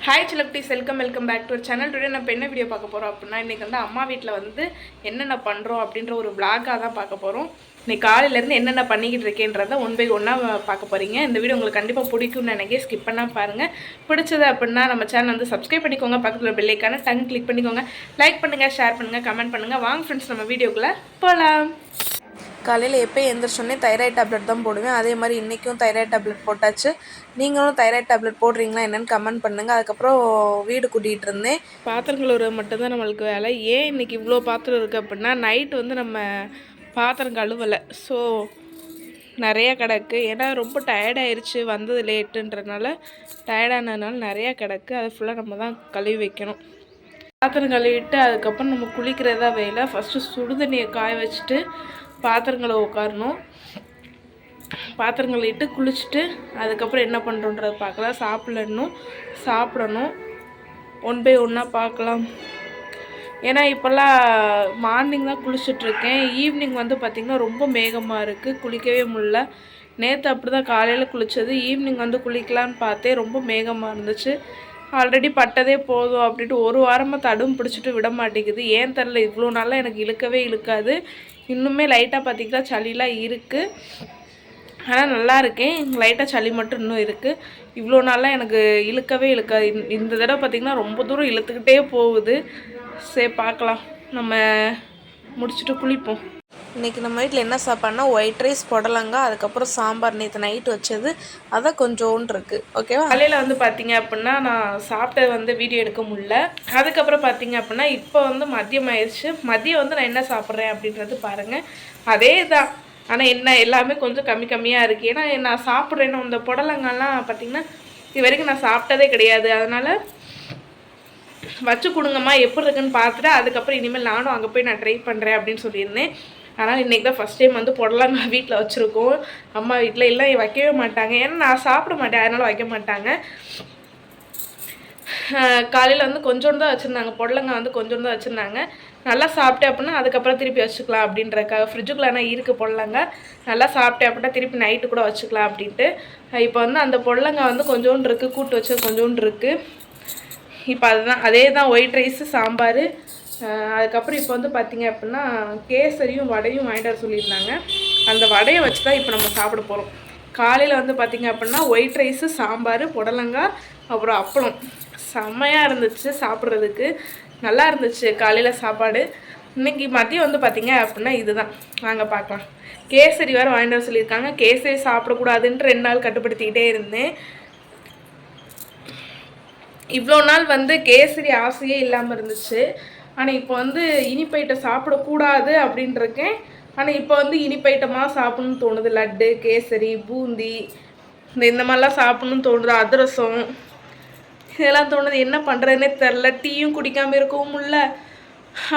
Hi செலக்டிஸ், welcome back to our channel. Today நம்ம என்ன வீடியோ பார்க்க போகிறோம் அப்படின்னா, இன்றைக்கி வந்து அம்மா வீட்டில் வந்து என்னென்ன பண்ணுறோம் அப்படின்ற ஒரு விளாகாக தான் பார்க்க போகிறோம். இன்றைக்கி காலையிலேருந்து என்னென்ன பண்ணிக்கிட்டு இருக்கேன்றதை ஒன் பை ஒன்னாக பார்க்க போகிறீங்க. இந்த வீடியோ உங்களுக்கு கண்டிப்பாக பிடிக்கும்னு நினைக்க ஸ்கிப் பண்ணால் பாருங்கள். பிடிச்சது அப்படின்னா நம்ம சேனல் வந்து சப்ஸ்கிரைப் பண்ணிக்கோங்க, பக்கத்தில் பெல் ஐக்கான டங் கிளிக் பண்ணிக்கோங்க, லைக் பண்ணுங்கள், ஷேர் பண்ணுங்கள், கமெண்ட் பண்ணுங்கள். வாங்க ஃப்ரெண்ட்ஸ், நம்ம வீடியோக்குள்ளே போகலாம். காலையில் எப்போ எழுந்திரிச்சோன்னே தைராய்டு டேப்லெட் தான் போடுவேன். அதே மாதிரி இன்றைக்கும் தைராய்டு டேப்லெட் போட்டாச்சு. நீங்களும் தைராய்டு டேப்லெட் போடுறீங்களா என்னென்னு கமெண்ட் பண்ணுங்கள். அதுக்கப்புறம் வீடு கூட்டிகிட்டு இருந்தேன். பாத்திரம் கழுவுறது மட்டும்தான் நம்மளுக்கு வேலை. ஏன் இன்றைக்கி இவ்வளோ பாத்திரம் இருக்குது அப்படின்னா, நைட்டு வந்து நம்ம பாத்திரம் கழுவலை, ஸோ நிறையா கிடக்கு. ஏன்னா ரொம்ப டயர்டாயிருச்சு, வந்தது லேட்டுன்றதுனால டயர்டானதுனால நிறையா கிடக்கு. அதை ஃபுல்லாக நம்ம தான் கழுவி வைக்கணும். பாத்திரம் கழுவிட்டு அதுக்கப்புறம் நம்ம குளிக்கிறதா வேலை. ஃபஸ்ட்டு சுடுதண்ணியை காய வச்சுட்டு பாத்திரங்களை உட்காரணும். பாத்திரங்களை இட்டு குளிச்சுட்டு அதுக்கப்புறம் என்ன பண்ணுறோன்றதை பார்க்கலாம். சாப்பிடணும். ஒன் பை ஒன்னாக பார்க்கலாம். ஏன்னா இப்போல்லாம் மார்னிங் தான் குளிச்சுட்ருக்கேன். ஈவினிங் வந்து பார்த்திங்கன்னா ரொம்ப மேகமாக இருக்குது, குளிக்கவே முடியல. நேற்று அப்படி தான் காலையில் குளித்தது. ஈவினிங் வந்து குளிக்கலான்னு பார்த்தேன், ரொம்ப மேகமாக இருந்துச்சு. ஆல்ரெடி பட்டதே போதும் அப்படின்ட்டு ஒரு வாரமாக தடும் பிடிச்சிட்டு விட மாட்டேங்குது. ஏன் தெரில, இவ்வளோ நாளாக எனக்கு இழுக்கவே இழுக்காது. இன்னுமே லைட்டாக பார்த்திங்கன்னா சளிலாம் இருக்குது, ஆனால் நல்லா இருக்கேன். லைட்டாக சளி மட்டும் இன்னும் இருக்குது. இவ்வளோ நாளாக எனக்கு இழுக்கவே இழுக்காது. இந்த தடவை பார்த்திங்கன்னா ரொம்ப தூரம் இழுத்துக்கிட்டே போகுது. சரி பார்க்கலாம், நம்ம முடிச்சுட்டு குளிப்போம். இன்றைக்கி நம்ம வீட்டில் என்ன சாப்பாடுனா ஒயிட் ரைஸ், புடலங்கா, அதுக்கப்புறம் சாம்பார். நேற்று நைட்டு வச்சது அதான் கொஞ்சோண்டு இருக்குது. ஓகேவா. காலையில் வந்து பார்த்திங்க அப்படின்னா நான் சாப்பிட்டது வந்து வீடியோ எடுக்க முடியல. அதுக்கப்புறம் பார்த்திங்க அப்படின்னா இப்போ வந்து மதியம் ஆயிடுச்சு. மதியம் வந்து நான் என்ன சாப்பிட்றேன் அப்படின்றது பாருங்கள். அதே தான், ஆனால் என்ன எல்லாமே கொஞ்சம் கம்மியாக இருக்குது. ஏன்னா நான் சாப்பிட்றேன்னு இந்த புடலங்காலாம் பார்த்திங்கன்னா இது வரைக்கும் நான் சாப்பிட்டதே கிடையாது. அதனால் வச்சு கொடுங்கம்மா எப்படி இருக்குன்னு பார்த்துட்டு அதுக்கப்புறம் இனிமேல் நானும் அங்கே போய் நான் ட்ரை பண்ணுறேன் அப்படின்னு சொல்லியிருந்தேன். ஆனால் இன்றைக்கி தான் ஃபஸ்ட் டைம் வந்து புடலங்காய் வீட்டில் வச்சுருக்கோம். அம்மா வீட்டில் எல்லாம் வைக்கவே மாட்டாங்க, ஏன்னா நான் சாப்பிட மாட்டேன், அதனால் வைக்க மாட்டாங்க. காலையில் வந்து கொஞ்சோண்டு தான் வச்சுருந்தாங்க, புடலங்காய் வந்து கொஞ்சோண்டு தான் வச்சுருந்தாங்க. நல்லா சாப்பிட்டேன் அப்படின்னா அதுக்கப்புறம் திருப்பி வச்சுக்கலாம் அப்படின்றக்காக. ஃப்ரிட்ஜுக்குள்ளே ஆனால் இருக்குது புடலங்காய். நல்லா சாப்பிட்டேன் அப்படின்னா திருப்பி நைட்டு கூட வச்சுக்கலாம் அப்படின்ட்டு. இப்போ வந்து அந்த புடலங்காய் வந்து கொஞ்சோண்டு இருக்குது, கூட்டு வச்சு கொஞ்சோண்டு இருக்குது. இப்போ அதே தான் ஒயிட் ரைஸு, சாம்பார். அதுக்கப்புறம் இப்போ வந்து பார்த்திங்க அப்படின்னா கேசரியும் வடையும் வாங்கிட்டு வர சொல்லியிருந்தாங்க. அந்த வடையை வச்சு தான் இப்போ நம்ம சாப்பிட போகிறோம். காலையில் வந்து பார்த்திங்க அப்படின்னா ஒயிட் ரைஸு, சாம்பார், புடலங்காய், அப்புறம் அப்பளம். செம்மையாக இருந்துச்சு, சாப்பிட்றதுக்கு நல்லா இருந்துச்சு காலையில் சாப்பாடு. இன்றைக்கி மதியம் வந்து பார்த்திங்க அப்படின்னா இதுதான். வாங்க பார்க்கலாம். கேசரி வேறு வாங்கிட்டு வர சொல்லியிருக்காங்க. கேசரி சாப்பிடக்கூடாதுன்ட்டு 2 நாள் கட்டுப்படுத்திக்கிட்டே இருந்தேன். இவ்வளோ நாள் வந்து கேசரி ஆசையே இல்லாமல் இருந்துச்சு. ஆனால் இப்போ வந்து இனிப்பைட்டை சாப்பிடக்கூடாது அப்படின்ட்டுருக்கேன். ஆனால் இப்போ வந்து இனிப்பைட்டமாக சாப்பிட்ணுன்னு தோணுது. லட்டு, கேசரி, பூந்தி, இந்த மாதிரிலாம் சாப்பிட்ணுன்னு தோணுது. அதிரசம் இதெல்லாம் தோணுது. என்ன பண்ணுறதுனே தெரில. டீயும் குடிக்காமல் இருக்கவும் முடியல.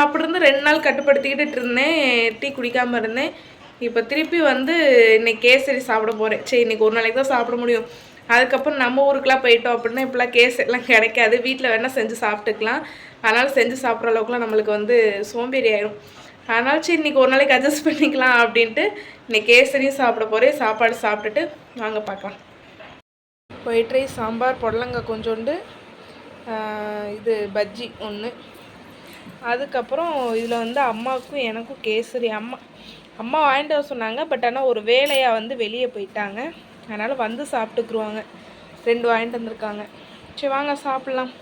அப்படி இருந்து 2 நாள் கட்டுப்படுத்திக்கிட்டு இருந்தேன், டீ குடிக்காமல் இருந்தேன். இப்போ திருப்பி வந்து இன்றைக்கி கேசரி சாப்பிட போகிறேன். சரி, இன்றைக்கி ஒரு நாளைக்கு தான் சாப்பிட முடியும். அதுக்கப்புறம் நம்ம ஊருக்கெலாம் போயிட்டோம் அப்படின்னா இப்போலாம் கேசரிலாம் கிடைக்காது. வீட்டில் வேணால் செஞ்சு சாப்பிட்டுக்கலாம். அதனால் செஞ்சு சாப்பிட்ற அளவுக்குலாம் நம்மளுக்கு வந்து சோம்பேறி ஆயிடும். அதனால் சரி, இன்றைக்கி ஒரு நாளைக்கு அட்ஜஸ்ட் பண்ணிக்கலாம் அப்படின்ட்டு இன்றைக்கி கேசரியும் சாப்பிட போகிறேன். சாப்பாடு சாப்பிட்டுட்டு வாங்க பார்க்கலாம். ஒயிட் ரைஸ், சாம்பார், புடலங்காய் கொஞ்சோண்டு, இது பஜ்ஜி ஒன்று. அதுக்கப்புறம் இதில் வந்து அம்மாவுக்கும் எனக்கும் கேசரி. அம்மா வாங்கிட்டு வர சொன்னாங்க. பட் ஆனால் ஒரு வேலையாக வந்து வெளியே போயிட்டாங்க, அதனால் வந்து சாப்பிட்டுக்குருவாங்க. 2 வாங்கிட்டு வந்திருக்காங்க. சரி வாங்க சாப்பிட்லாம்.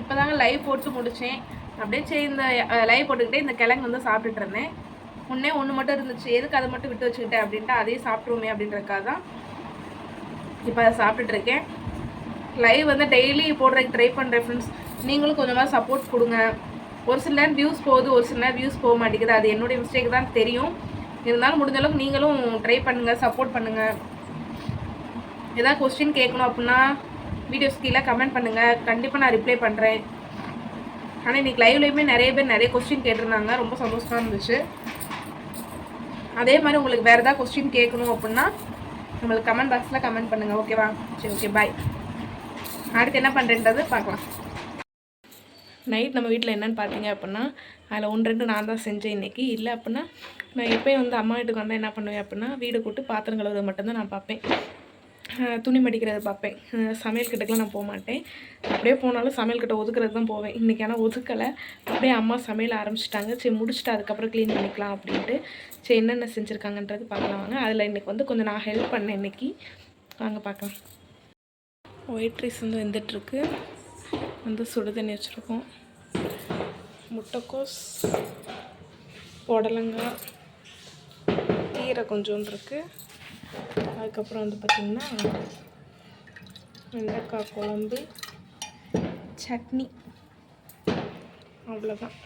இப்போ தாங்க லைவ் போட்டு முடித்தேன். அப்படியே சரி இந்த லைவ் போட்டுக்கிட்டே இந்த கிழங்கு வந்து சாப்பிட்டுட்டு இருந்தேன். ஒன்று மட்டும் இருந்துச்சு, எதுக்கு அதை மட்டும் விட்டு வச்சுக்கிட்டேன் அப்படின்ட்டு அதையும் சாப்பிட்ருவோமே அப்படின்றக்காக தான் இப்போ அதை சாப்பிட்டுட்ருக்கேன். லைவ் வந்து டெய்லி போடுறதுக்கு ட்ரை பண்ணுறேன் ஃப்ரெண்ட்ஸ். நீங்களும் கொஞ்சமாக சப்போர்ட் கொடுங்க. ஒரு சில நேரம் வியூஸ் போகுது, ஒரு சில நேரம் வியூஸ் போக மாட்டேங்குது. அது என்னுடைய மிஸ்டேக் தான் தெரியும். இருந்தாலும் முடிஞ்ச அளவுக்கு நீங்களும் ட்ரை பண்ணுங்கள், சப்போர்ட் பண்ணுங்கள். ஏதாவது கொஸ்டின் கேட்கணும் அப்படின்னா வீடியோஸ் கீழே கமெண்ட் பண்ணுங்கள், கண்டிப்பாக நான் ரிப்ளை பண்ணுறேன். ஆனால் இன்றைக்கி லைவ்லேயுமே நிறைய பேர் நிறைய கொஸ்டின் கேட்டிருந்தாங்க, ரொம்ப சந்தோஷமாக இருந்துச்சு. அதே மாதிரி உங்களுக்கு வேறு ஏதாவது கொஸ்டின் கேட்கணும் அப்படின்னா நம்மளுக்கு கமெண்ட் பாக்ஸில் கமெண்ட் பண்ணுங்கள். ஓகேவா? சரி, ஓகே, பாய். அடுத்து என்ன பண்ணுறேன்றது பார்க்கலாம். நைட் நம்ம வீட்டில் என்னென்னு பார்த்தீங்க அப்படின்னா அதில் 1-2 நான் தான் செஞ்சேன் இன்றைக்கி. இல்லை அப்படின்னா நான் எப்போயும் வந்து அம்மா வீட்டுக்கு வந்தால் என்ன பண்ணுவேன் அப்படின்னா வீடு கூட்டு பாத்திரம் கழுவுறது மட்டும்தான் நான் பார்ப்பேன். துணி மடிக்கிறது பார்ப்பேன். சமையல் கிட்டக்கெலாம் நான் போக மாட்டேன். அப்படியே போனாலும் சமையல் கிட்ட ஒதுக்குறது தான் போவேன். இன்றைக்கி ஆனால் ஒதுக்கலை. அப்படியே அம்மா சமையல் ஆரம்பிச்சிட்டாங்க. சரி முடிச்சுட்டு அதுக்கப்புறம் க்ளீன் பண்ணிக்கலாம் அப்படின்ட்டு. சரி என்னென்ன செஞ்சுருக்காங்கன்றது பார்க்கலாம் வாங்க. அதில் இன்றைக்கி வந்து கொஞ்சம் நான் ஹெல்ப் பண்ணேன் இன்றைக்கி. வாங்க பார்க்கலாம். ஒயிட் ரைஸ் வந்து வெந்துட்டுருக்கு. வந்து சுடு தண்ணி வச்சுருக்கோம். முட்டைக்கோஸ், புடலங்காய், கீரை கொஞ்சோண்டு இருக்குது. அதுக்கப்புறம் வந்து பார்த்திங்கன்னா வெண்டைக்காய் குழம்பு, சட்னி, அவ்வளோதான்.